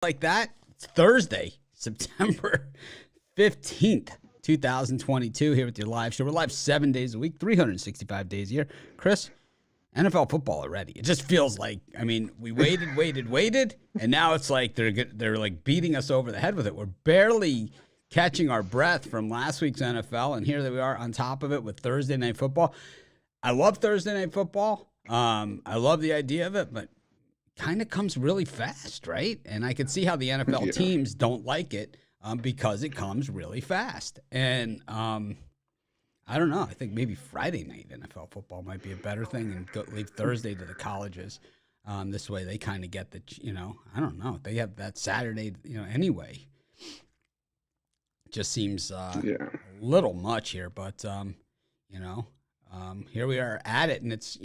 like that. It's Thursday, September 15th, 2022, here with your live show. We're live 7 days a week, 365 days a year. Chris, NFL football already. It just feels like, I mean, we waited, and now it's like they're like beating us over the head with it. We're barely catching our breath from last week's NFL, and here we are on top of it with Thursday Night Football. I love Thursday Night Football. I love the idea of it, but kind of comes really fast, right? And I can see how the NFL teams don't like it because it comes really fast. And I don't know. I think maybe Friday night NFL football might be a better thing and leave Thursday to the colleges. This way they kind of get the, I don't know. They have that Saturday, anyway. Just seems a little much here, but, here we are at it, and it's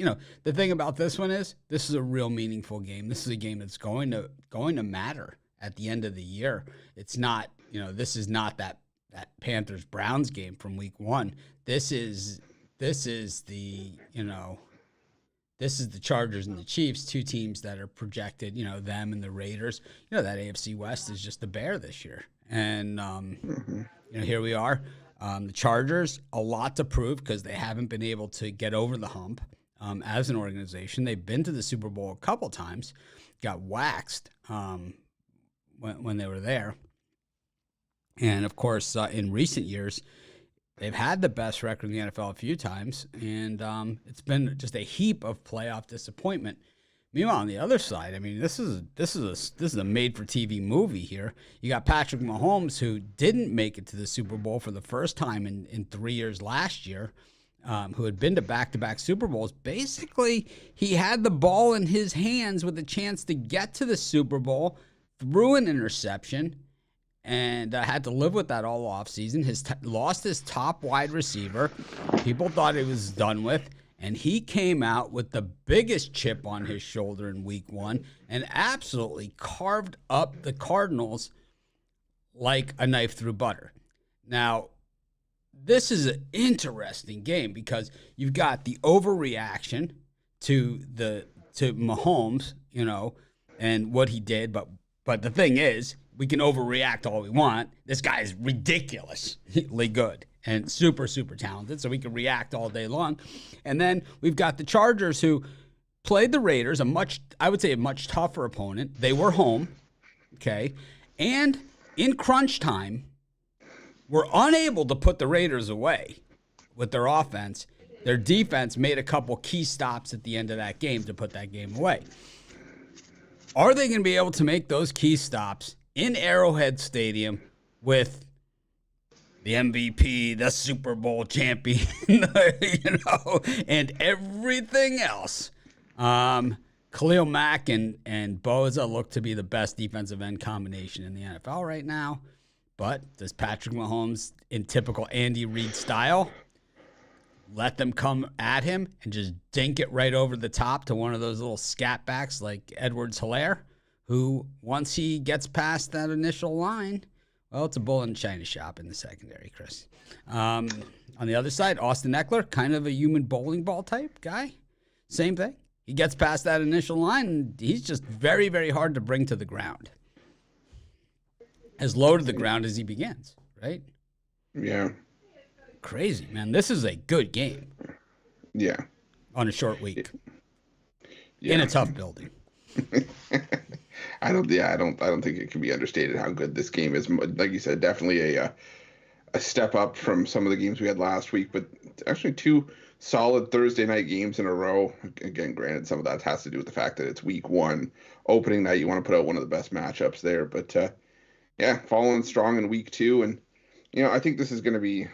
the thing about this one is this is a real meaningful game. This is a game that's going to matter at the end of the year. It's not this is not that Panthers Browns game from week 1. This is the this is the Chargers and the Chiefs, two teams that are projected. Them and the Raiders. That AFC West is just a bear this year, and here we are. The Chargers, a lot to prove because they haven't been able to get over the hump as an organization. They've been to the Super Bowl a couple times, got waxed when they were there. And, of course, in recent years, they've had the best record in the NFL a few times, and it's been just a heap of playoff disappointment. Meanwhile, on the other side, I mean, this is a made-for-TV movie here. You got Patrick Mahomes, who didn't make it to the Super Bowl for the first time in 3 years last year, who had been to back-to-back Super Bowls. Basically, he had the ball in his hands with a chance to get to the Super Bowl, threw an interception, and had to live with that all offseason. Lost his top wide receiver. People thought he was done with. And he came out with the biggest chip on his shoulder in week 1 and absolutely carved up the Cardinals like a knife through butter. Now, this is an interesting game because you've got the overreaction to Mahomes, and what he did. But the thing is, we can overreact all we want. This guy is ridiculously good and super, super talented, so we can react all day long. And then we've got the Chargers, who played the Raiders, a much tougher opponent. They were home, okay? And in crunch time, were unable to put the Raiders away with their offense. Their defense made a couple key stops at the end of that game to put that game away. Are they going to be able to make those key stops in Arrowhead Stadium with the MVP, the Super Bowl champion, and everything else? Khalil Mack and Boza look to be the best defensive end combination in the NFL right now. But does Patrick Mahomes, in typical Andy Reid style, let them come at him and just dink it right over the top to one of those little scat backs like Edwards-Helaire, who, once he gets past that initial line, well, it's a bull in a china shop in the secondary, Chris. On the other side, Austin Eckler, kind of a human bowling ball type guy. Same thing. He gets past that initial line, and he's just very, very hard to bring to the ground. As low to the ground as he begins, right? Yeah. Crazy, man. This is a good game. Yeah. On a short week. Yeah. In a tough building. I don't think it can be understated how good this game is. Like you said, definitely a step up from some of the games we had last week, but actually two solid Thursday night games in a row. Again, granted, some of that has to do with the fact that it's week 1, opening night. You want to put out one of the best matchups there, but following strong in week 2, and I think this is going to be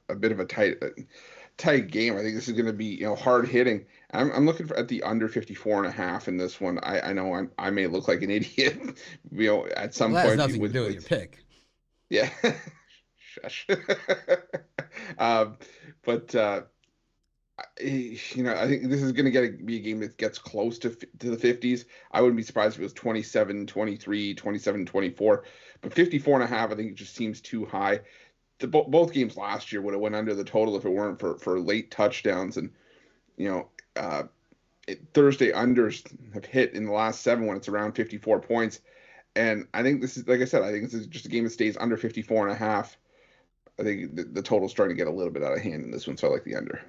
a bit of a tight game. I think this is going to be hard hitting. I'm looking at the under 54.5 in this one. I know I may look like an idiot, at some point. That has nothing to do with your pick. Yeah. Shush. But I think this is going to be a game that gets close to the 50s. I wouldn't be surprised if it was 27-23, 27-24, but 54.5, I think it just seems too high. Both games last year would have went under the total if it weren't for late touchdowns, and Thursday unders have hit in the last 7 when it's around 54 points. And I think this is, like I said, I think this is just a game that stays under 54.5. I think the total's starting to get a little bit out of hand in this one, so I like the under.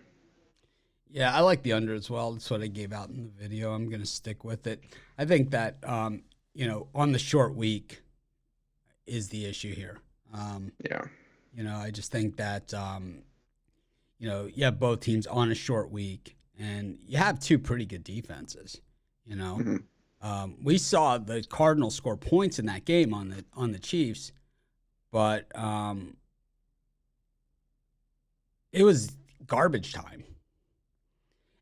Yeah, I like the under as well. That's what I gave out in the video. I'm going to stick with it. I think that, on the short week is the issue here. Yeah. I just think that, you have both teams on a short week, and you have two pretty good defenses. We saw the Cardinals score points in that game on the Chiefs, but it was garbage time.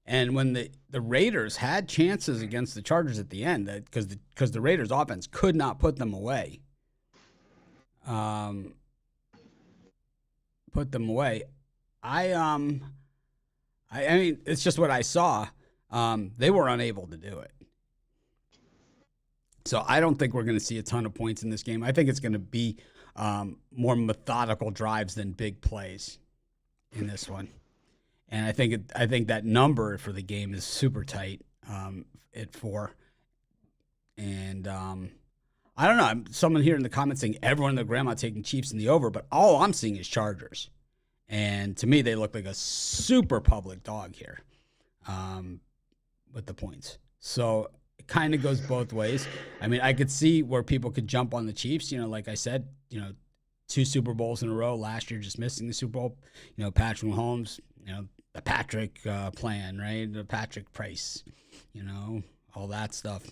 And when the Raiders had chances against the Chargers at the end, because the Raiders' offense could not put them away, I mean, it's just what I saw. They were unable to do it. So I don't think we're going to see a ton of points in this game. I think it's going to be more methodical drives than big plays in this one. And I think that number for the game is super tight at 4. And I don't know. Someone here in the comments saying everyone and their grandma taking Chiefs in the over, but all I'm seeing is Chargers. And to me, they look like a super public dog here with the points. So it kind of goes both ways. I mean, I could see where people could jump on the Chiefs. Like I said, 2 Super Bowls in a row. Last year, just missing the Super Bowl. Patrick Mahomes, the Patrick plan, right? The Patrick price, all that stuff.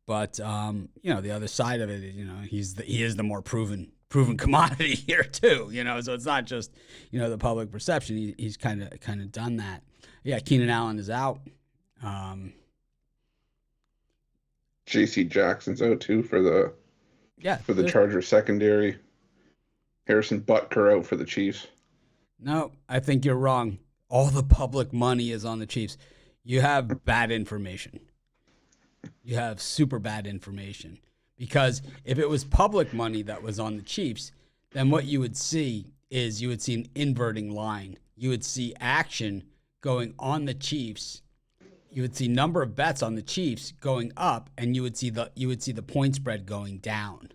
But the other side of it, he is the more proven commodity here too. So it's not just the public perception. He's kind of done that. Yeah, Keenan Allen is out. J.C. Jackson's out too for the Chargers secondary. Harrison Butker out for the Chiefs. No, I think you're wrong. All the public money is on the Chiefs. You have bad information. You have super bad information. Because if it was public money that was on the Chiefs, then what you would see is an inverting line. You would see action going on the Chiefs. You would see number of bets on the Chiefs going up, and you would see the point spread going down.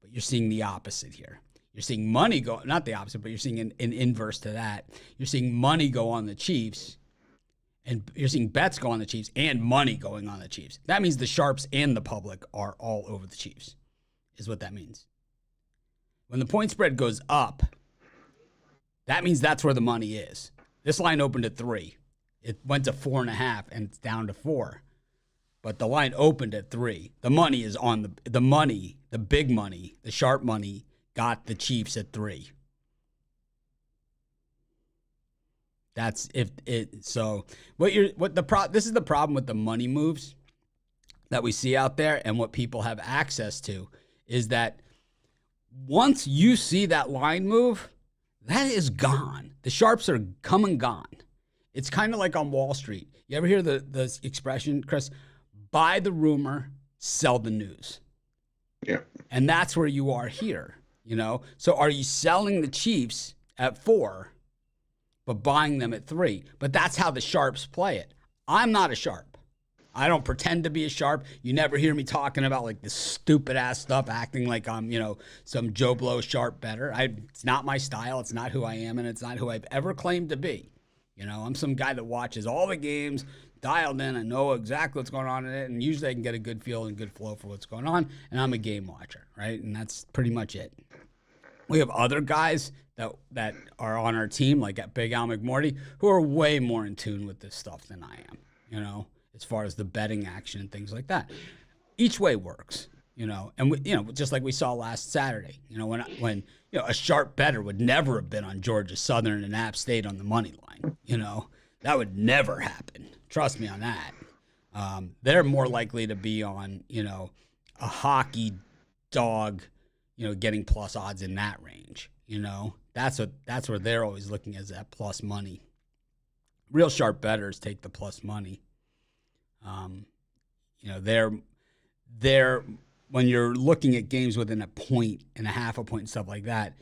But you're seeing the opposite here. You're seeing money go, not the opposite, but you're seeing an inverse to that. You're seeing money go on the Chiefs, and you're seeing bets go on the Chiefs and money going on the Chiefs. That means the sharps and the public are all over the Chiefs, is what that means. When the point spread goes up, that means that's where the money is. This line opened at 3. It went to 4.5, and it's down to 4. But the line opened at 3. The money is on the money, the big money, the sharp money got the Chiefs at 3. That's if it. So this is the problem with the money moves that we see out there, and what people have access to is that once you see that line move, that is gone. The sharps are come and gone. It's kind of like on Wall Street. You ever hear the expression, Chris? Buy the rumor, sell the news. Yeah. And that's where you are here. So are you selling the Chiefs at 4, but buying them at 3? But that's how the sharps play it. I'm not a sharp. I don't pretend to be a sharp. You never hear me talking about like this stupid ass stuff, acting like I'm, some Joe Blow sharp better. It's not my style. It's not who I am, and it's not who I've ever claimed to be. I'm some guy that watches all the games, dialed in. I know exactly what's going on in it, and usually I can get a good feel and good flow for what's going on, and I'm a game watcher, right? And that's pretty much it. We have other guys that are on our team, like at Big Al McMorty, who are way more in tune with this stuff than I am, as far as the betting action and things like that. Each way works, and we, just like we saw last Saturday, when a sharp bettor would never have been on Georgia Southern and App State on the money line, that would never happen. Trust me on that. They're more likely to be on, a hockey dog, getting plus odds in that range. That's where they're always looking as that plus money. Real sharp bettors take the plus money. They're when you're looking at games within a point and a half a point and stuff like that,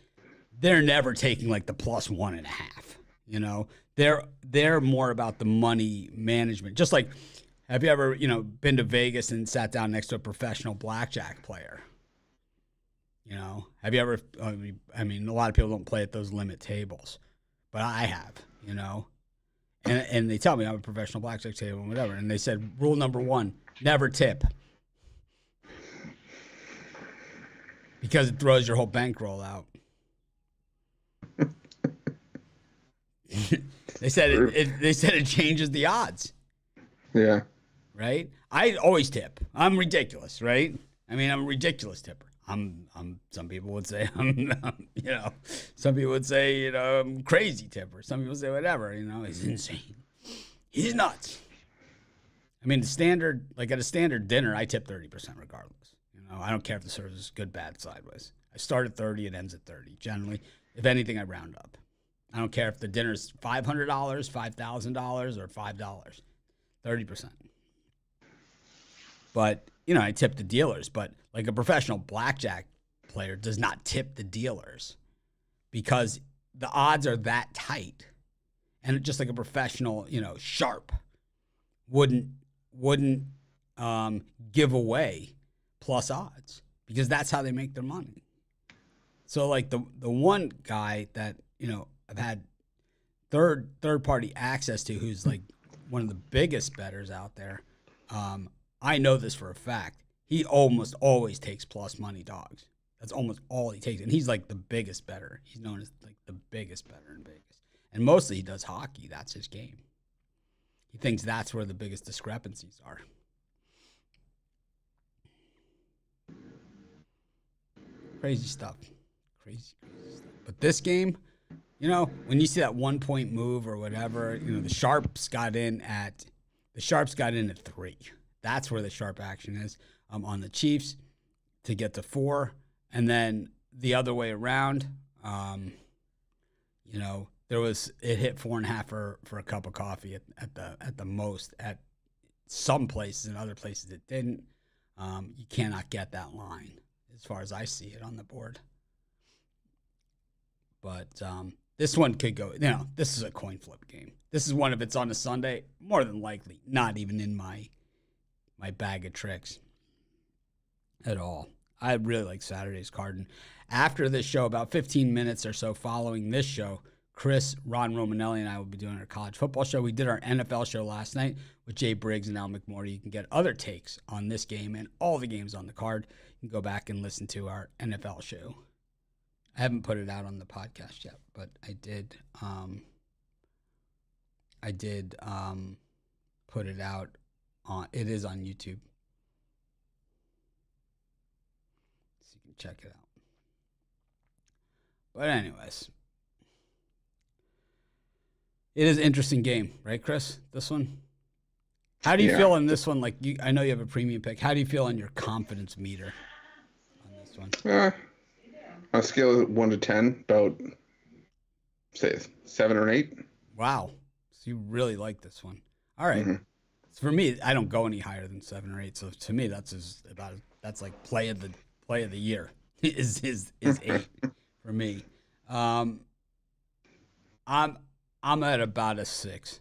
they're never taking like the plus 1.5. They're more about the money management. Just like, Have you ever, been to Vegas and sat down next to a professional blackjack player? Have you ever, I mean, a lot of people don't play at those limit tables, but I have, and they tell me I'm a professional blackjack table and whatever. And they said, rule number 1, never tip. Because it throws your whole bankroll out. They said it changes the odds. Yeah. Right? I always tip. I'm ridiculous, right? I mean, I'm a ridiculous tipper. Some people would say some people would say, I'm crazy tipper. Some people say whatever, he's insane. He's nuts. I mean, at a standard dinner, I tip 30% regardless. I don't care if the service is good, bad, sideways. I start at 30, it ends at 30. Generally, if anything, I round up. I don't care if the dinner's $500, $5,000, or $5. 30%. But, I tip the dealers. But like a professional blackjack player does not tip the dealers because the odds are that tight. And just like a professional, sharp wouldn't give away plus odds because that's how they make their money. So like the one guy that, I've had third party access to who's like one of the biggest bettors out there. I know this for a fact. He almost always takes plus money dogs. That's almost all he takes. And he's like the biggest bettor. He's known as like the biggest bettor in Vegas. And mostly he does hockey. That's his game. He thinks that's where the biggest discrepancies are. Crazy stuff. Crazy stuff. But this game, when you see that 1 point move or whatever, the Sharps got in at 3. That's where the sharp action is on the Chiefs to get to 4. And then the other way around, it hit 4.5 for a cup of coffee at the most at some places, and other places it didn't. You cannot get that line as far as I see it on the board. But this one could go, this is a coin flip game. This is one, if it's on a Sunday, more than likely not even in my bag of tricks at all. I really like Saturday's card. And after this show, about 15 minutes or so following this show, Chris, Ron Romanelli, and I will be doing our college football show. We did our NFL show last night with Jay Briggs and Al McMorty. You can get other takes on this game and all the games on the card. You can go back and listen to our NFL show. I haven't put it out on the podcast yet, but I did put it out on. It is on YouTube, so you can check it out. But anyways, it is an interesting game, right, Chris? This one. How do you feel in this one? Like I know you have a premium pick. How do you feel on your confidence meter on this one? On a scale of 1 to 10, about say 7 or 8. Wow, so you really like this one. All right. Mm-hmm. So for me, I don't go any higher than 7 or 8. So to me, that's like play of the year is 8 for me. I'm at about a 6.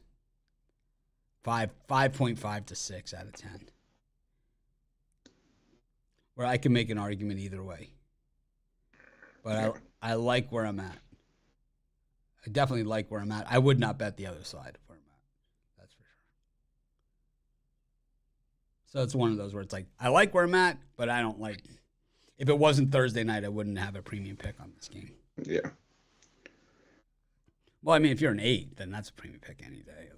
5.5 to 6 out of 10. Where I can make an argument either way. But I like where I'm at. I definitely like where I'm at. I would not bet the other side of where I'm at. That's for sure. So it's one of those where it's like, I like where I'm at, but I don't like. If it wasn't Thursday night, I wouldn't have a premium pick on this game. Yeah. Well, I mean, if you're an 8, then that's a premium pick any day.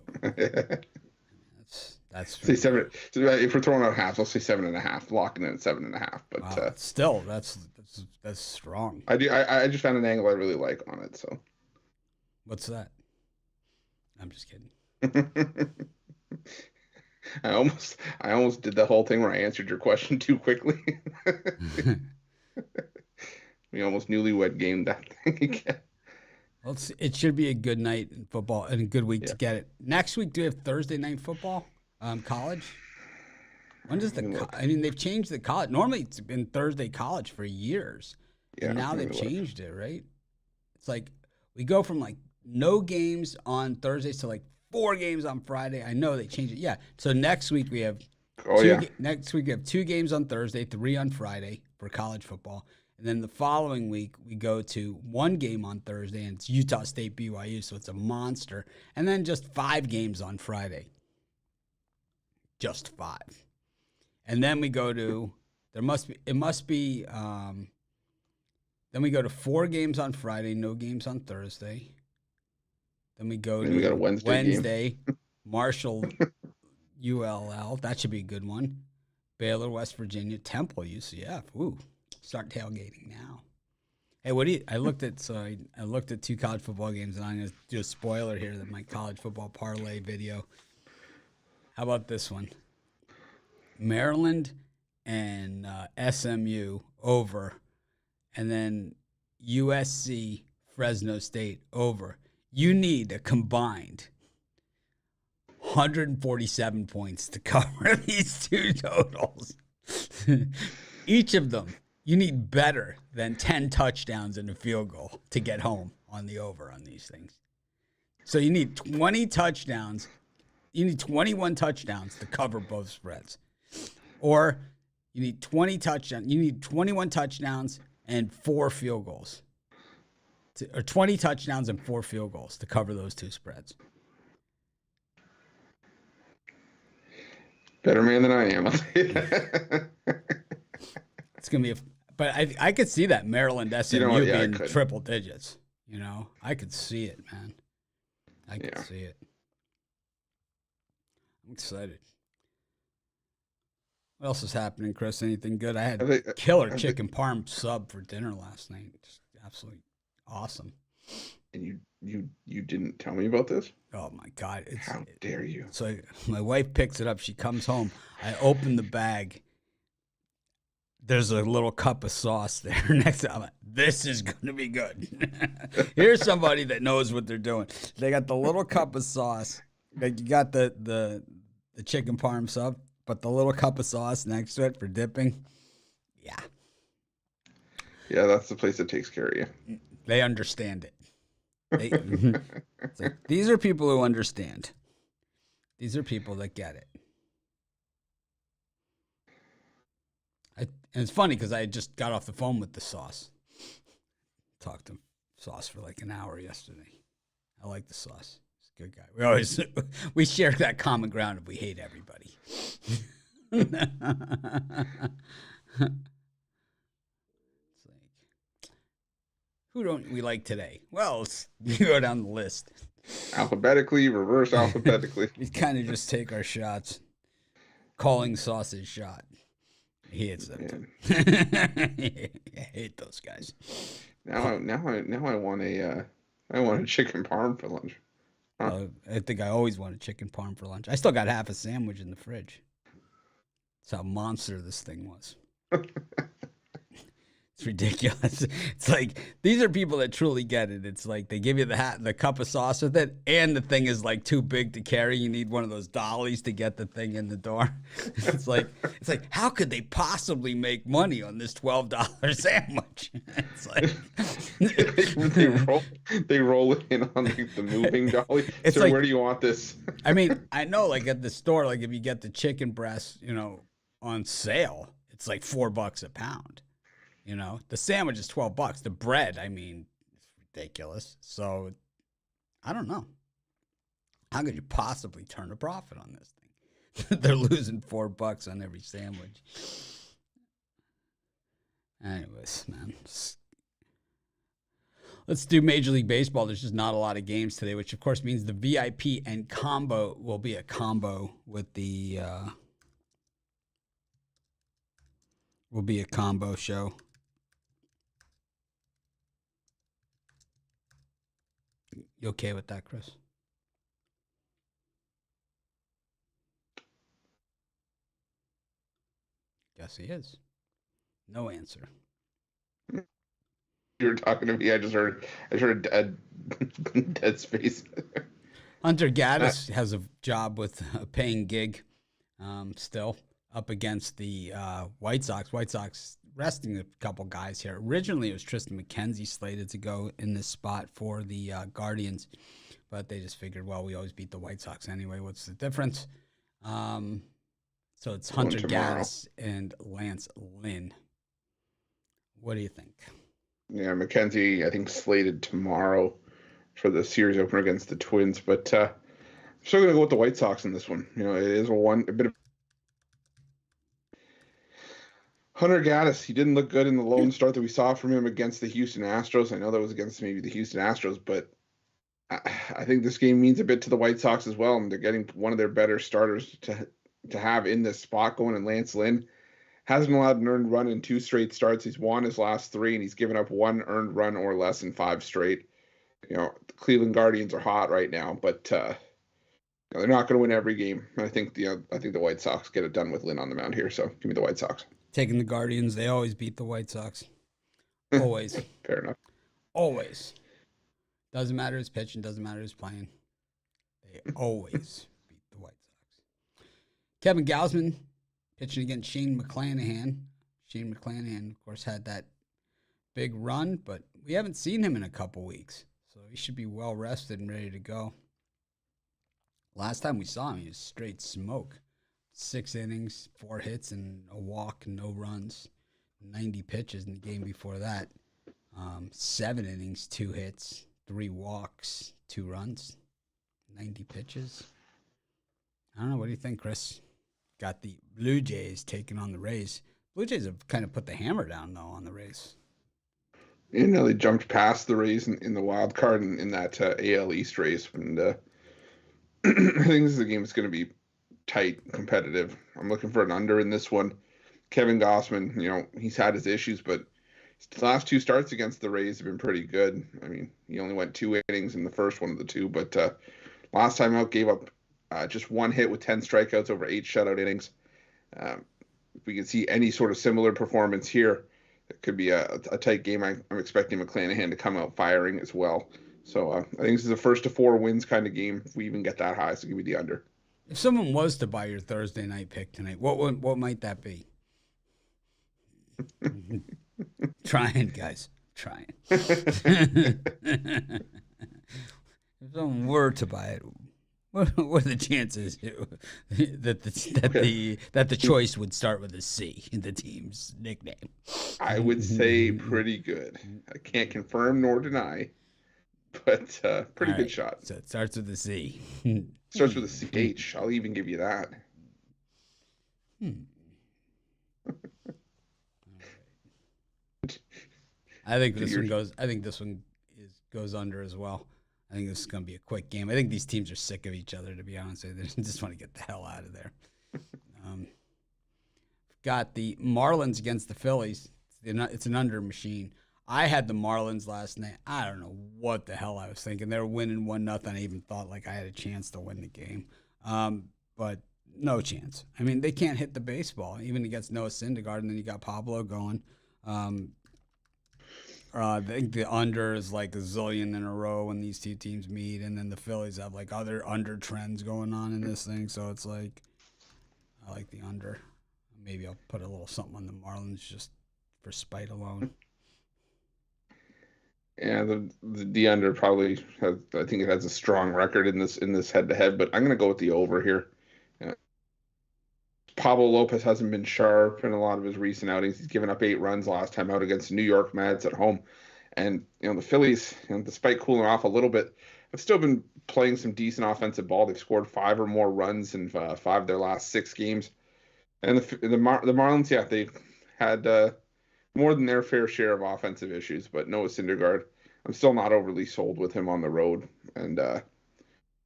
That's say 7. If we're throwing out half, I'll say 7.5. Locking in at 7.5. But wow, still, that's strong. I just found an angle I really like on it. So, what's that? I'm just kidding. I almost did the whole thing where I answered your question too quickly. We almost newlywed gamed that thing again. Well, it should be a good night in football and a good week to get it. Next week, do we have Thursday night football? College? When does they've changed the college. Normally, it's been Thursday college for years. Yeah, and now they've changed it, right? It's like we go from like no games on Thursdays to like 4 games on Friday. I know they changed it. Yeah. So next week we have next week we have 2 games on Thursday, 3 on Friday for college football. And then the following week we go to 1 game on Thursday, and it's Utah State BYU, so it's a monster. And then just 5 games on Friday. Just 5. And then we go to then we go to 4 games on Friday, no games on Thursday. Then we go to a Wednesday Marshall ULL. That should be a good one. Baylor, West Virginia, Temple, UCF. Ooh, start tailgating now. Hey, I looked at 2 college football games, and I'm going to do a spoiler here that my college football parlay video. How about this one? Maryland and SMU over, and then USC, Fresno State over. You need a combined 147 points to cover these 2 totals. Each of them, you need better than 10 touchdowns and a field goal to get home on the over on these things. So you need 20 touchdowns. You need 21 touchdowns to cover both spreads. Or you need 20 touchdowns. You need 21 touchdowns and 4 field goals. Or 20 touchdowns and 4 field goals to cover those 2 spreads. Better man than I am. It's going to be but I could see that Maryland SMU being triple digits. I could see it, man. I could see it. I'm excited. What else is happening, Chris? Anything good? I had killer chicken parm sub for dinner last night. Just absolutely awesome. And you didn't tell me about this? Oh my God! How dare you? So my wife picks it up. She comes home. I open the bag. There's a little cup of sauce there next to it. I'm like, this is going to be good. Here's somebody that knows what they're doing. They got the little cup of sauce. Like you got the chicken parm sub, but the little cup of sauce next to it for dipping. Yeah. Yeah, that's the place that takes care of you. They understand it. It's like, these are people who understand. These are people that get it. And it's funny because I just got off the phone with the sauce. Talked to sauce for like an hour yesterday. I like the sauce. He's a good guy. We share that common ground if we hate everybody. It's like, who don't we like today? Well, you go down the list. Alphabetically, reverse alphabetically. We kind of just take our shots. Calling sauce his shot. He hits them. I hate those guys. Now I want a chicken parm for lunch. Huh? I think I always want a chicken parm for lunch. I still got half a sandwich in the fridge. That's how monster this thing was. It's ridiculous. It's like these are people that truly get it. It's like they give you the cup of sauce with it, and the thing is like too big to carry. You need one of those dollies to get the thing in the door. It's like how could they possibly make money on this $12 sandwich? It's like they roll it in on like the moving dolly. It's so like, where do you want this? I mean, I know like at the store, like if you get the chicken breast, on sale, it's like $4 a pound. The sandwich is $12. The bread, I mean, it's ridiculous. So, I don't know. How could you possibly turn a profit on this thing? They're losing $4 on every sandwich. Anyways, man. Let's do Major League Baseball. There's just not a lot of games today, which of course means the VIP and combo will be a combo with the will be a combo show. You okay with that, Chris? Guess he is. No answer. You were talking to me. I just heard a dead space. Hunter Gaddis has a job with a paying gig still up against the White Sox. White Sox resting a couple guys here. Originally, it was Tristan McKenzie slated to go in this spot for the Guardians. but they just figured, well, we always beat the White Sox anyway. What's the difference? So it's Hunter Gaddis and Lance Lynn. What do you think? Yeah, McKenzie, I think, slated tomorrow for the series opener against the Twins, but I'm still going to go with the White Sox in this one. You know, it is a bit of Hunter Gaddis. He didn't look good in the lone start that we saw from him against the Houston Astros. I know that was against maybe the Houston Astros, but I think this game means a bit to the White Sox as well, and they're getting one of their better starters to have in this spot going. And Lance Lynn hasn't allowed an earned run in 2 straight starts. He's won his last 3, and he's given up 1 earned run or less in 5 straight. You know, the Cleveland Guardians are hot right now, but they're not going to win every game. I think the White Sox get it done with Lynn on the mound here. So give me the White Sox. Taking the Guardians, they always beat the White Sox. Always. Fair enough. Always. Doesn't matter who's pitching, doesn't matter who's playing. They always beat the White Sox. Kevin Gausman pitching against Shane McClanahan. Shane McClanahan, of course, had that big run, but we haven't seen him in a couple weeks. So he should be well rested and ready to go. Last time we saw him, he was straight smoke. 6 innings, 4 hits, and a walk, no runs. 90 pitches in the game before that. 7 innings, 2 hits, 3 walks, 2 runs, 90 pitches. I don't know. What do you think, Chris? Got the Blue Jays taking on the Rays. Blue Jays have kind of put the hammer down, though, on the Rays. You know, they jumped past the Rays in the wild card in that AL East race. And I think this is a game that's going to be tight, competitive. I'm looking for an under in this one. Kevin Gausman, you know, he's had his issues, but his last 2 starts against the Rays have been pretty good. I mean, he only went 2 innings in the first one of the 2, but last time out gave up just 1 hit with 10 strikeouts over 8 shutout innings. If we can see any sort of similar performance here, it could be a tight game. I'm expecting McClanahan to come out firing as well. So I think this is a 1st to 4 wins kind of game if we even get that high. So give me the under. If someone was to buy your Thursday night pick tonight, what might that be? Trying, guys. Trying. If someone were to buy it, what are the chances that the choice would start with a C in the team's nickname? I would say pretty good. I can't confirm nor deny, but pretty good shot. So it starts with a C. Starts with a CH. I'll even give you that. I think this one goes. I think this one goes under as well. I think this is going to be a quick game. I think these teams are sick of each other, to be honest with you. They just want to get the hell out of there. Got the Marlins against the Phillies. It's an under machine. I had the Marlins last night. I don't know what the hell I was thinking. They were winning 1-0. I even thought like I had a chance to win the game. But no chance. I mean, they can't hit the baseball, even against Noah Syndergaard, and then you got Pablo going. I think the under is like a zillion in a row when these two teams meet, and then the Phillies have like other under trends going on in this thing. So it's like, I like the under. Maybe I'll put a little something on the Marlins just for spite alone. Yeah, the under probably has, I think it has a strong record in this head to head, but I'm gonna go with the over here. Pablo Lopez hasn't been sharp in a lot of his recent outings. He's given up 8 runs last time out against New York Mets at home. And, you know, the Phillies, you know, despite cooling off a little bit, have still been playing some decent offensive ball. They've scored 5 or more runs in 5 of their last 6 games. And the Marlins, yeah, they've had more than their fair share of offensive issues. But Noah Syndergaard, I'm still not overly sold with him on the road. And,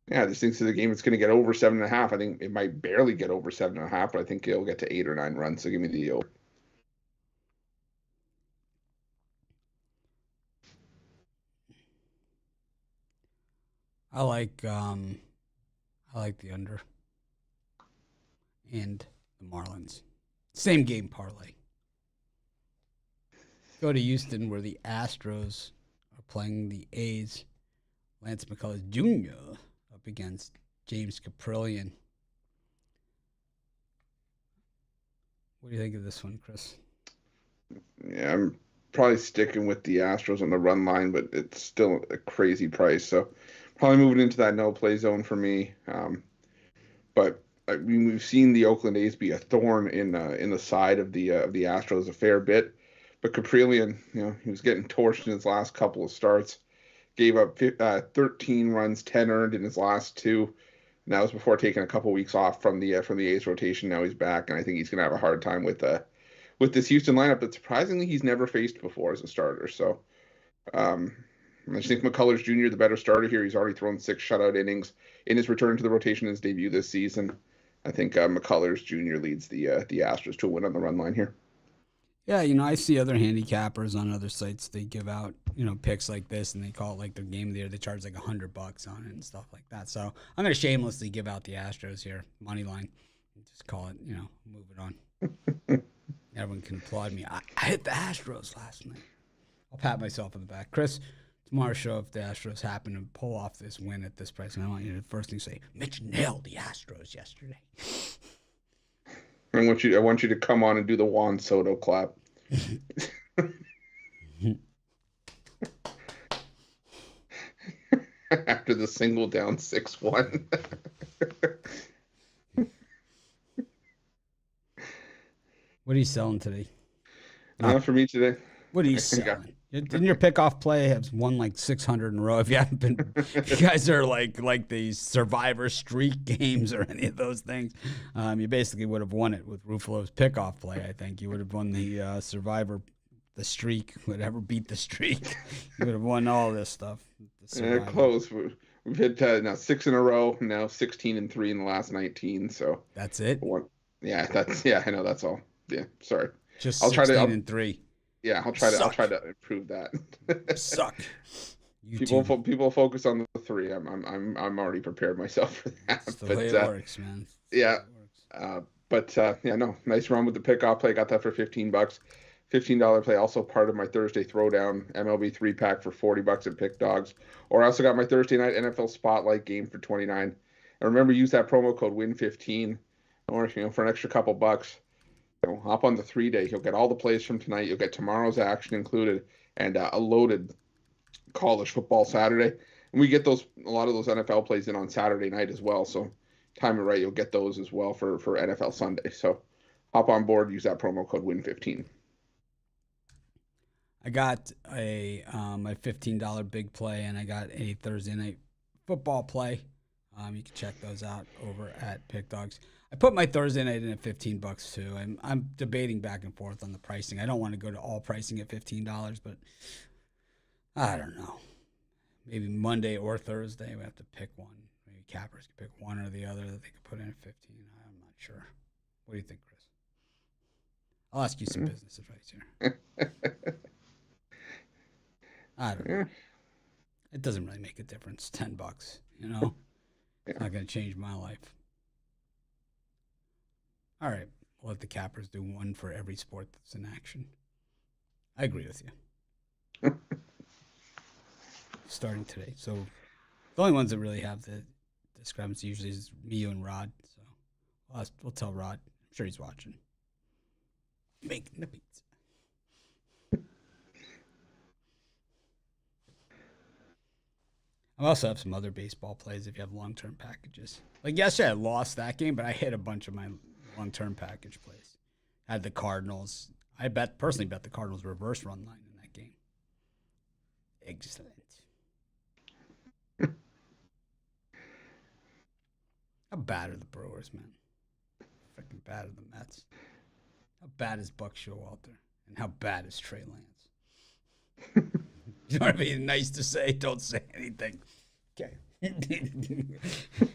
yeah, I just think the game it's going to get over 7.5. I think it might barely get over 7.5, but I think it'll get to 8 or 9 runs. So give me the over. I like the under and the Marlins. Same game parlay. Go to Houston where the Astros are playing the A's. Lance McCullers Jr. up against James Caprillion. What do you think of this one, Chris? Yeah, I'm probably sticking with the Astros on the run line, but it's still a crazy price. So Probably moving into that no play zone for me. But I mean, we've seen the Oakland A's be a thorn in the side of the Astros a fair bit. But Caprillion, he was getting torched in his last couple of starts. Gave up 13 runs, 10 earned in his last two. And that was before taking a couple weeks off from the A's rotation. Now he's back, and I think he's going to have a hard time with this Houston lineup that surprisingly he's never faced before as a starter. So I just think McCullers Jr., the better starter here. He's already thrown 6 shutout innings in his return to the rotation in his debut this season. I think McCullers Jr. leads the Astros to a win on the run line here. Yeah, I see other handicappers on other sites. They give out, picks like this, and they call it like their game of the year. They charge like $100 on it and stuff like that. So I'm going to shamelessly give out the Astros here, money line. Just call it, move it on. Everyone can applaud me. I hit the Astros last night. I'll pat myself on the back. Chris, tomorrow's show, if the Astros happen to pull off this win at this price, and I want you to first thing say, Mitch nailed the Astros yesterday. I want you to come on and do the Juan Soto clap. After the single down 6-1. What are you selling today? For me today. What are you selling? Didn't your pickoff play have won like 600 in a row? If you haven't been, if you guys are like these Survivor Streak games or any of those things, you basically would have won it with Ruffalo's pickoff play. I think you would have won the Survivor, the streak, whatever beat the streak. You would have won all this stuff. Close. We've hit now 6 in a row. Now 16-3 in the last 19. So that's it. I know that's all. Yeah, sorry. Just 16-3. Yeah, I'll try to improve that. Suck. People focus on the 3. I'm already prepared myself for that. That's the way it works, man. Yeah. Nice run with the pickoff play. Got that for $15. $15 play, also part of my Thursday throwdown MLB 3-pack for $40 at PickDawgz. Or I also got my Thursday night NFL Spotlight game for $29. And remember, use that promo code WIN15, or for an extra couple bucks. Hop on the 3-day. You'll get all the plays from tonight. You'll get tomorrow's action included, and a loaded college football Saturday. And we get a lot of those NFL plays in on Saturday night as well. So time it right, you'll get those as well for NFL Sunday. So hop on board. Use that promo code WIN15. I got my $15 big play, and I got a Thursday night football play. You can check those out over at PickDawgz. I put my Thursday night in at $15 too. I'm debating back and forth on the pricing. I don't want to go to all pricing at $15, but I don't know. Maybe Monday or Thursday we have to pick one. Maybe cappers can pick one or the other that they could put in at 15. I'm not sure. What do you think, Chris? I'll ask you some business advice here. I don't know. It doesn't really make a difference. $10, It's not going to change my life. All right, we'll let the cappers do one for every sport that's in action. I agree with you. Starting today. So the only ones that really have the discrepancy usually is me, you, and Rod. So we'll tell Rod. I'm sure he's watching. Making the pizza. I also have some other baseball plays if you have long-term packages. Like yesterday, I lost that game, but I hit a bunch of my long-term package plays. I had the Cardinals. I personally bet the Cardinals reverse run line in that game. Excellent. How bad are the Brewers, man? Freaking bad are the Mets. How bad is Buck Showalter? And how bad is Trey Lance? You know what I mean? Nice to say. Don't say anything. Okay.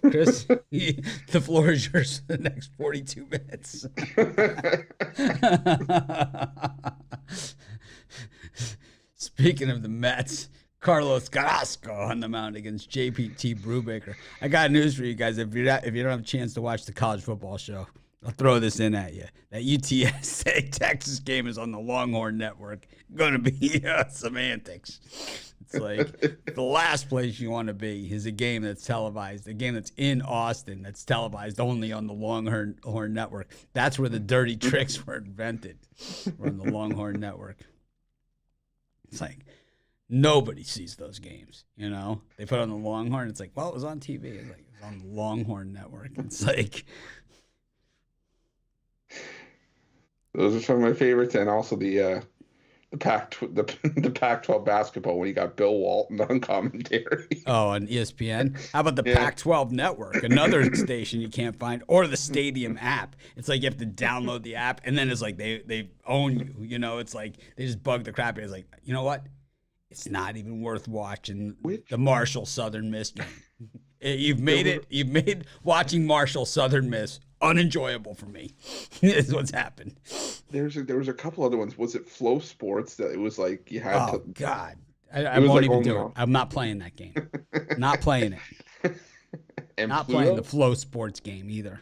Chris, the floor is yours for the next 42 minutes. Speaking of the Mets, Carlos Carrasco on the mound against JPT Brubaker. I got news for you guys. If you don't have a chance to watch the college football show, I'll throw this in at you. That UTSA Texas game is on the Longhorn Network. Going to be some antics. It's like the last place you want to be is a game that's televised, a game that's in Austin that's televised only on the Longhorn Network. That's where the dirty tricks were invented. We're on the Longhorn Network. It's like Nobody sees those games, you know? They put on the Longhorn. It's like, well, it was on TV. It's like, it was on the Longhorn Network. It's like... Those are some of my favorites, and also the Pac-12 basketball when you got Bill Walton on commentary. Oh, on ESPN? How about the Yeah. Pac-12 network? Another station you can't find, or the Stadium app. It's like you have to download the app, and then it's like they own you. You know, it's like they just bug the crap. It's like, you know what? It's not even worth watching the Marshall Southern Miss game. You've made watching Marshall Southern Miss unenjoyable for me. Is what's happened. There was a couple other ones. Was it Flow Sports that it was like you had to? Oh God, I won't even do it. I'm not playing that game. Not playing it. And Not Pluto? playing the Flow Sports game either.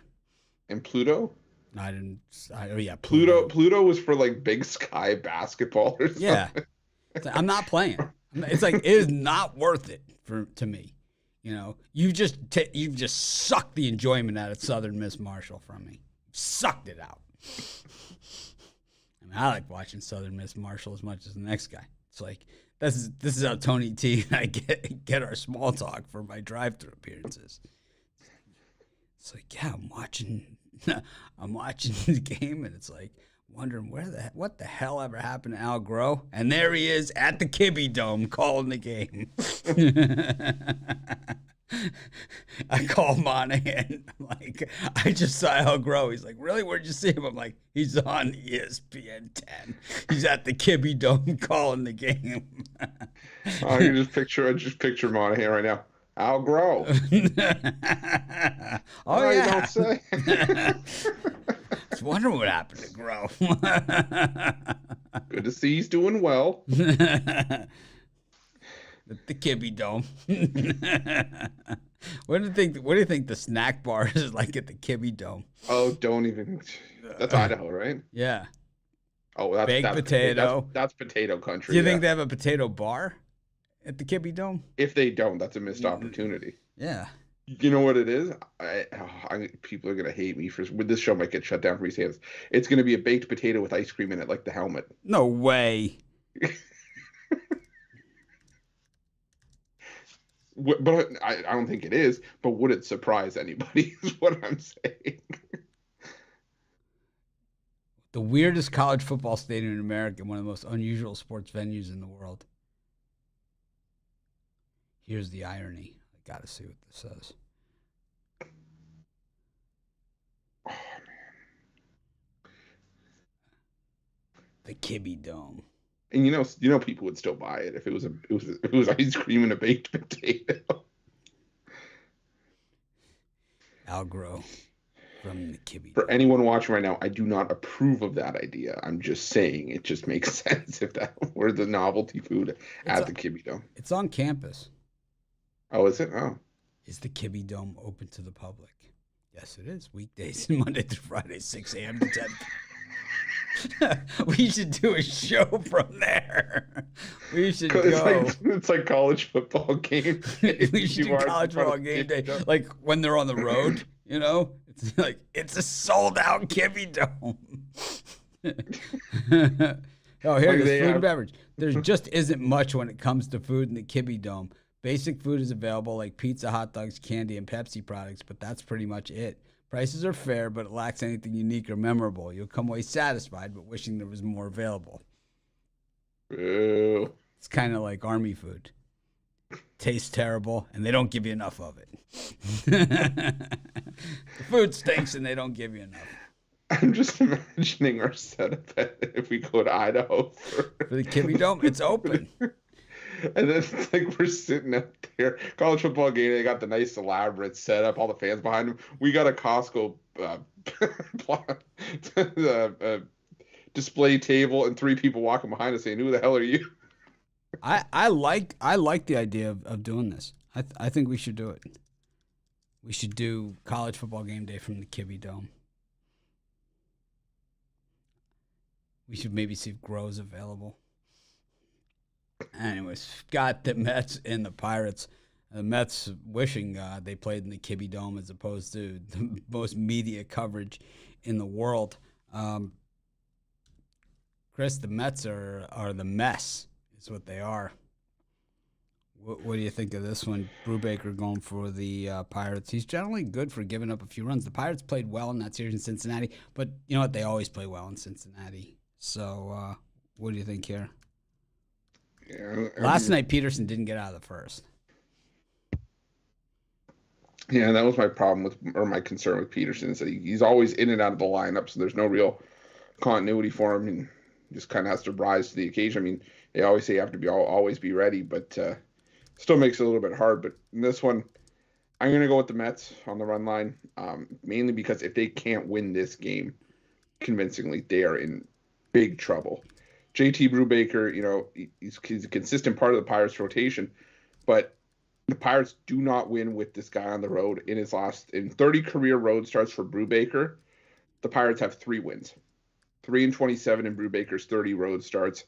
And Pluto? I didn't. Oh yeah, Pluto was for like Big Sky basketball or something. Yeah, I'm not playing. It's like it is not worth it to me. You know, you've just sucked the enjoyment out of Southern Miss Marshall from me. Sucked it out. I mean, I like watching Southern Miss Marshall as much as the next guy. It's like this is how Tony T and I get our small talk for my drive-through appearances. It's like, yeah, I'm watching the game, and it's like wondering what the hell ever happened to Al Groh, and there he is at the Kibbe Dome calling the game. I call Monahan. I'm like, I just saw Al Groh. He's like, really? Where'd you see him? I'm like, he's on ESPN 10. He's at the Kibbe Dome calling the game. I just picture Monahan right now. Al Groh. Oh yeah. You don't say. I was wondering what happened to Groh. Good to see he's doing well. The Kibbe Dome. What do you think the snack bar is like at the Kibbe Dome? Oh, don't even. That's Idaho, right? Yeah. Oh, that's baked potato. That's potato country. Do you think they have a potato bar at the Kibbe Dome? If they don't, that's a missed opportunity. Yeah. You know what it is? People are gonna hate me for this show. Might get shut down for me saying this. It's gonna be a baked potato with ice cream in it, like the helmet. No way. But I don't think it is. But would it surprise anybody? Is what I'm saying. The weirdest college football stadium in America, one of the most unusual sports venues in the world. Here's the irony. I gotta see what this says. Oh man. The Kibbe Dome. And you know, people would still buy it if it was ice cream and a baked potato. Al Groh from the Kibbe For Dome. anyone watching right now, I do not approve of that idea. I'm just saying it just makes sense if that were the novelty food at the Kibbe Dome. It's on campus. Oh, is it? Oh. Is the Kibbe Dome open to the public? Yes, it is. Weekdays, Monday through Friday, 6 a.m. to 10 p.m. We should do a show from there. We should go. It's like college football game. We should do college football game day. Like when they're on the road, you know? It's like, it's a sold-out Kibbe Dome. Oh, here it is, food and beverage. There just isn't much when it comes to food in the Kibbe Dome. Basic food is available like pizza, hot dogs, candy, and Pepsi products, but that's pretty much it. Prices are fair, but it lacks anything unique or memorable. You'll come away satisfied, but wishing there was more available. Ew. It's kind of like Army food. Tastes terrible, and they don't give you enough of it. The food stinks, and they don't give you enough. I'm just imagining our setup if we go to Idaho For the Kibbe Dome, it's open. And then it's like we're sitting out there, college football game. They got the nice elaborate setup, all the fans behind them. We got a Costco display table and 3 people walking behind us saying, "Who the hell are you?" I like the idea of doing this. I think we should do it. We should do college football game day from the Kibbe Dome. We should maybe see if Groh's available. Anyways, got the Mets and the Pirates. The Mets wishing they played in the Kibbe Dome as opposed to the most media coverage in the world. Chris, the Mets are the mess, is what they are. What do you think of this one? Brubaker going for the Pirates. He's generally good for giving up a few runs. The Pirates played well in that series in Cincinnati, but you know what? They always play well in Cincinnati. So, what do you think here? Yeah, Last night, Peterson didn't get out of the first. yeah, that was my problem with, or my concern with Peterson, is that he's always in and out of the lineup, so there's no real continuity for him, and just kind of has to rise to the occasion. I mean, they always say you have to be always be ready, but still makes it a little bit hard. But in this one, I'm going to go with the Mets on the run line, mainly because if they can't win this game convincingly, they are in big trouble. JT Brubaker, he's a consistent part of the Pirates rotation, but the Pirates do not win with this guy on the road. In 30 career road starts for Brubaker, the Pirates have 3 wins. 3-27 in Brubaker's 30 road starts.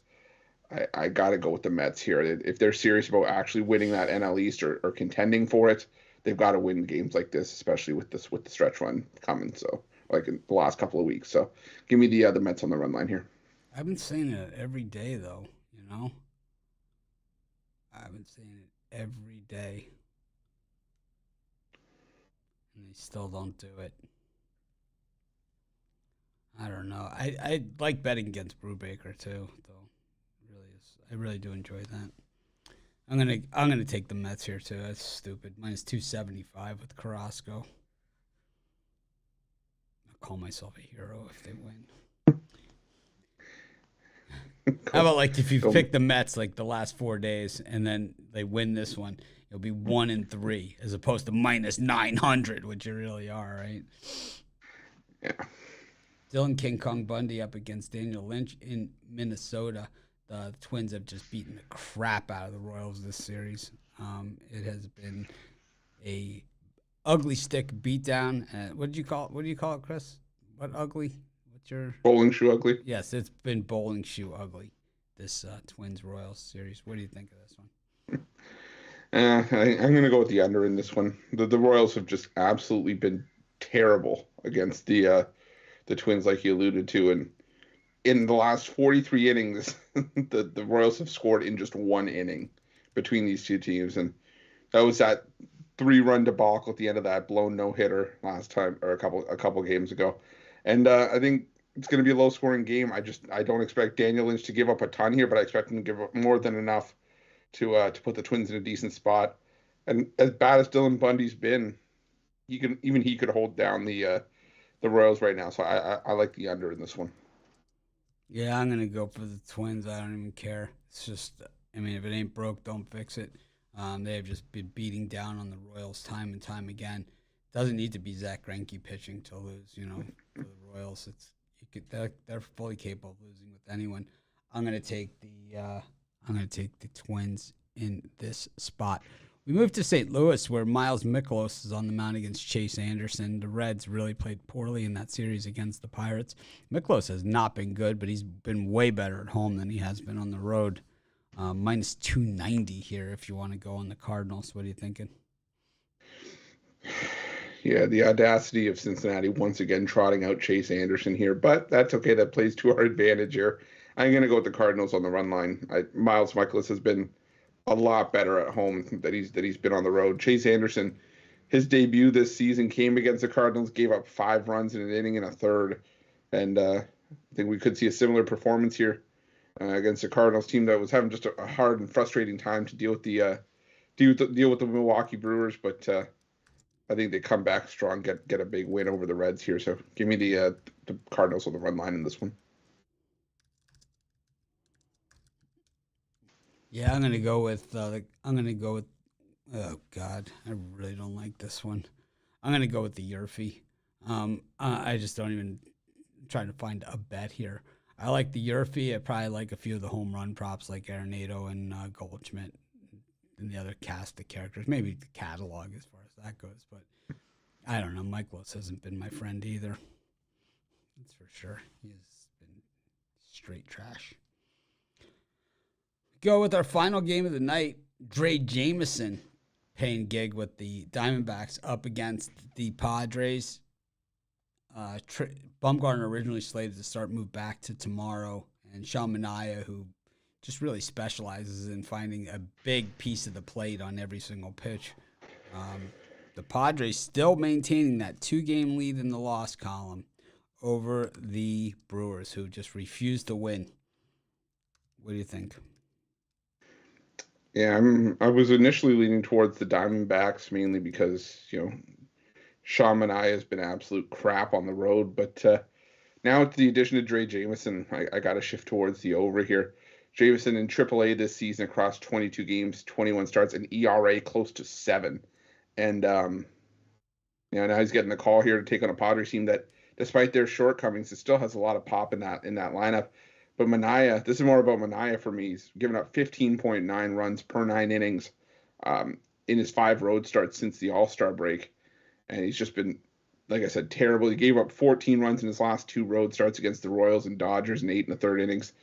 I got to go with the Mets here. If they're serious about actually winning that NL East or contending for it, they've got to win games like this, especially with the stretch run coming. So, like in the last couple of weeks. So, give me the Mets on the run line here. I've been saying it every day, though. I've been saying it every day, and they still don't do it. I don't know. I like betting against Brubaker too, though. I really do enjoy that. I'm gonna take the Mets here too. That's stupid. Minus 275 with Carrasco. I'll call myself a hero if they win. How about like if you pick the Mets like the last 4 days and then they win this one, it'll be 1-3 as opposed to minus 900, which you really are, right? Yeah. Dylan King Kong Bundy up against Daniel Lynch in Minnesota. The Twins have just beaten the crap out of the Royals this series. It has been a ugly stick beatdown. What did you call it? What do you call it, Chris? What ugly? What's your bowling shoe ugly? Yes, it's been bowling shoe ugly. This Twins Royals series. What do you think of this one? I'm going to go with the under in this one. The Royals have just absolutely been terrible against the Twins, like you alluded to, and in the last 43 innings, the Royals have scored in just 1 inning between these two teams, and that was that 3-run debacle at the end of that blown no-hitter last time, or a couple games ago. And I think it's going to be a low-scoring game. I don't expect Daniel Lynch to give up a ton here, but I expect him to give up more than enough to put the Twins in a decent spot. And as bad as Dylan Bundy's been, he could hold down the Royals right now. So I like the under in this one. Yeah, I'm gonna go for the Twins. I don't even care. It's just, I mean, if it ain't broke, don't fix it. They have just been beating down on the Royals time and time again. Doesn't need to be Zach Greinke pitching to lose, for the Royals. They're fully capable of losing with anyone. I'm gonna take the Twins in this spot. We move to St. Louis, where Miles Mikolas is on the mound against Chase Anderson. The Reds really played poorly in that series against the Pirates. Mikolas has not been good, but he's been way better at home than he has been on the road. Minus 290 here if you want to go on the Cardinals. What are you thinking? Yeah, the audacity of Cincinnati once again trotting out Chase Anderson here, but that's okay. That plays to our advantage here. I'm going to go with the Cardinals on the run line. Miles Mikolas has been a lot better at home that he's been on the road. Chase Anderson, his debut this season came against the Cardinals, gave up 5 runs in an inning and a third, and I think we could see a similar performance here against the Cardinals team that was having just a hard and frustrating time to deal with the Milwaukee Brewers, but I think they come back strong, get a big win over the Reds here. So give me the Cardinals on the run line in this one. Yeah, I'm gonna go with. Oh God, I really don't like this one. I'm gonna go with the Yurfie. I just don't even try to find a bet here. I like the Yurfie. I probably like a few of the home run props like Arenado and Goldschmidt and the other cast of characters. Maybe the catalog as far as that goes, but I don't know. Mikolas hasn't been my friend either. That's for sure. He's been straight trash. Go with our final game of the night. Dre Jameson paying gig with the Diamondbacks up against the Padres. Bumgarner originally slated to start, moved back to tomorrow, and Sean Manaea, who just really specializes in finding a big piece of the plate on every single pitch. The Padres still maintaining that 2-game lead in the loss column over the Brewers, who just refused to win. What do you think? Yeah, I was initially leaning towards the Diamondbacks mainly because, Sean Manaea has been absolute crap on the road. But now with the addition of Dre Jameson, I got to shift towards the over here. Jameson in AAA this season across 22 games, 21 starts, an ERA close to 7. And, now he's getting the call here to take on a Padres team that, despite their shortcomings, it still has a lot of pop in that lineup. But Manaea, this is more about Manaea for me. He's given up 15.9 runs per 9 innings in his 5 road starts since the All-Star break. And he's just been, like I said, terrible. He gave up 14 runs in his last 2 road starts against the Royals and Dodgers in 8 1/3 innings.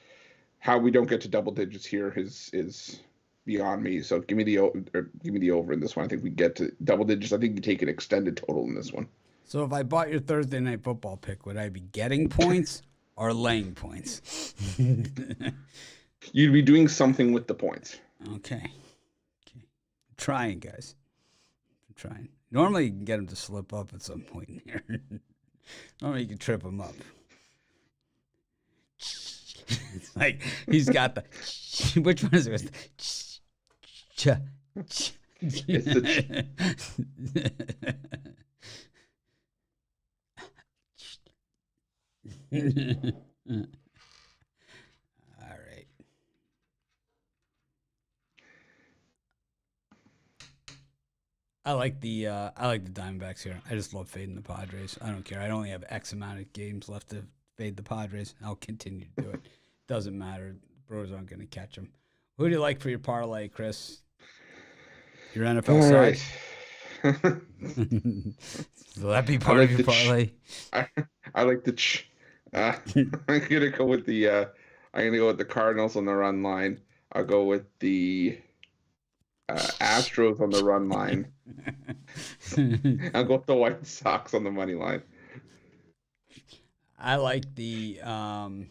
How we don't get to double digits here is beyond me. So give me the over in this one. I think we get to double digits. I think you take an extended total in this one. So if I bought your Thursday night football pick, would I be getting points or laying points? You'd be doing something with the points. Okay. I'm trying, guys. I'm trying. Normally you can get them to slip up at some point in here. Normally you can trip them up. It's like he's got the. Which one is it? It's the. All right. I like the Diamondbacks here. I just love fading the Padres. I don't care. I only have X amount of games left to fade the Padres. I'll continue to do it. Doesn't matter. The Brewers aren't going to catch them. Who do you like for your parlay, Chris? Your NFL side? Will that be part of your parlay? I like the. I'm gonna go with the. I'm gonna go with the Cardinals on the run line. I'll go with the Astros on the run line. I'll go with the White Sox on the money line. I like the. I'm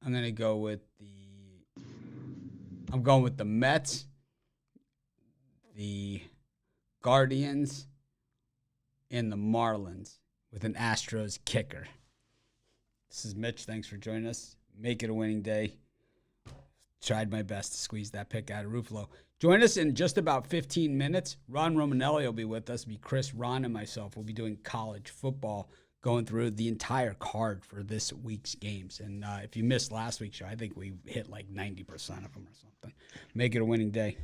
gonna go with the. I'm going with the Mets, the Guardians, and the Marlins with an Astros kicker. This is Mitch. Thanks for joining us. Make it a winning day. Tried my best to squeeze that pick out of Ruffalo. Join us in just about 15 minutes. Ron Romanelli will be with us. Be Chris, Ron, and myself. We'll be doing college football, going through the entire card for this week's games. And if you missed last week's show, I think we hit like 90% of them or something. Make it a winning day.